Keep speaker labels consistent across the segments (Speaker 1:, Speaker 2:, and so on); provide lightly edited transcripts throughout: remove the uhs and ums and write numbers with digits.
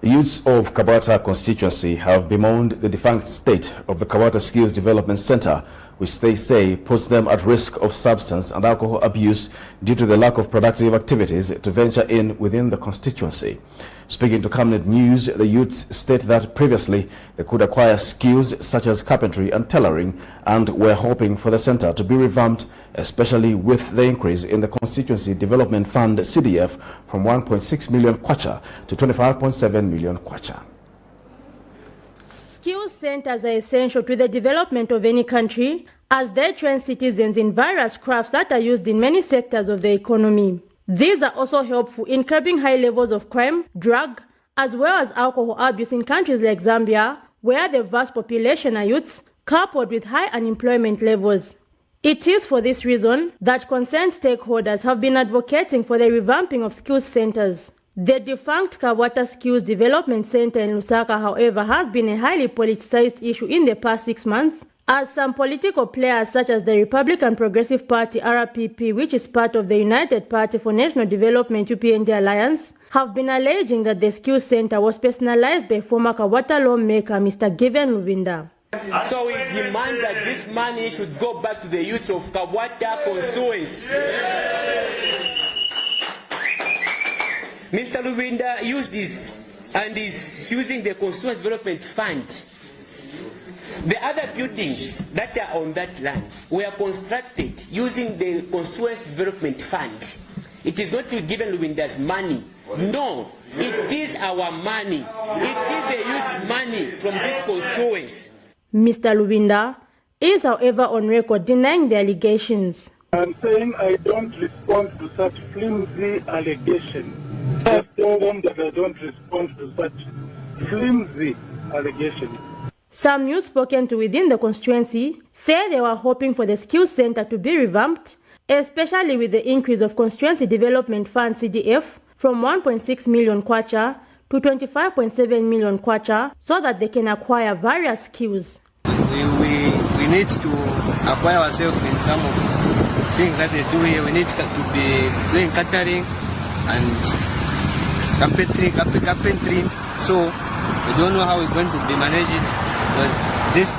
Speaker 1: Youths of Kamwala constituency have bemoaned the defunct state of the Kamwala Skills Development Center, which they say puts them at risk of substance and alcohol abuse due to the lack of productive activities to venture in within the constituency. Speaking to Cabinet News, the youths state that previously they could acquire skills such as carpentry and tailoring and were hoping for the center to be revamped, especially with the increase in the Constituency Development Fund CDF from 1.6 million kwacha to 25.7 million kwacha.
Speaker 2: Skills centers are essential to the development of any country as they train citizens in various crafts that are used in many sectors of the economy. These are also helpful in curbing high levels of crime, drug, as well as alcohol abuse in countries like Zambia, where the vast population are youths, coupled with high unemployment levels. It is for this reason that concerned stakeholders have been advocating for the revamping of skills centers. The defunct Kamwala Skills Development Center in Lusaka, however, has been a highly politicized issue in the past 6 months, as some political players such as the Republican Progressive Party RPP, which is part of the United Party for National Development UPND Alliance, have been alleging that the skills center was personalized by former Kamwala lawmaker Mr. Lubinda.
Speaker 3: So we demand that this money should go back to the youths of Kamwala constituency. Mr. Lubinda used this and is using the Constituency Development Fund. The other buildings that are on that land were constructed using the Constituency Development Fund. It is not given Lubinda's money. No, it is our money. It is the youth money from this constituency.
Speaker 2: Mr. Lubinda is, however, on record denying the allegations.
Speaker 4: I'm saying I don't respond to such flimsy allegations. I tell them that I don't respond to such flimsy allegations.
Speaker 2: Some youth spoken to within the constituency say they were hoping for the skills center to be revamped, especially with the increase of Constituency Development Fund CDF from 1.6 million kwacha to 25.7 million kwacha so that they can acquire various skills.
Speaker 5: We need to acquire ourselves in some of the things that they do here. We need to be doing catering and carpentry. So we don't know how we're going to be manage it. Because this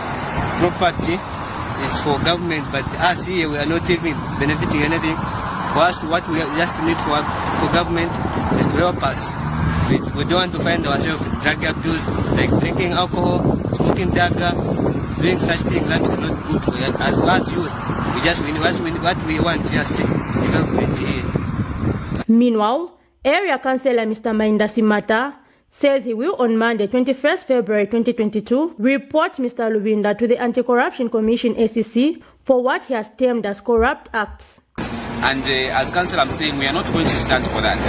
Speaker 5: property is for government, but us here we are not even benefiting anything. For us, what we just need for government is to help us. We don't want to find ourselves in drug abuse, like drinking alcohol, smoking dagga, doing such things. That's not good for us. As youth, what we want just development here.
Speaker 2: Meanwhile, Area Councillor Mr. Mainda Simata says he will on Monday, 21st February 2022, report Mr. Lubinda to the Anti-Corruption Commission ACC for what he has termed as corrupt acts.
Speaker 6: And as Council, I'm saying we are not going to stand for that.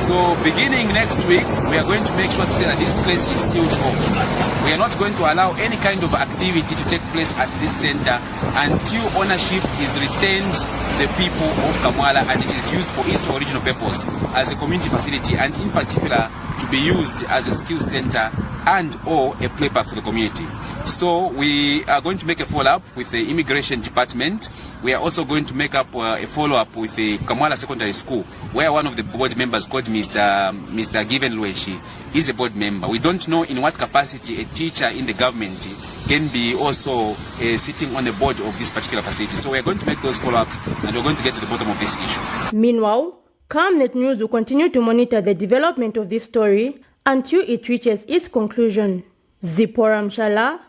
Speaker 6: So beginning next week, we are going to make sure to say that this place is sealed off. We are not going to allow any kind of activity to take place at this center until ownership is returned to the people of Kamwala and it is used for its original purpose as a community facility and in particular to be used as a skills center and or a playback for the community. So we are going to make a follow-up with the Immigration Department. We are also going to make up a follow-up with the Kamwala Secondary School, where one of the board members called Mr. Lwenje is a board member. We don't know in what capacity a teacher in the government can be also sitting on the board of this particular facility. So we are going to make those follow-ups and we're going to get to the bottom of this issue.
Speaker 2: Meanwhile, Cabinet News will continue to monitor the development of this story until it reaches its conclusion. Zipporah Mshala,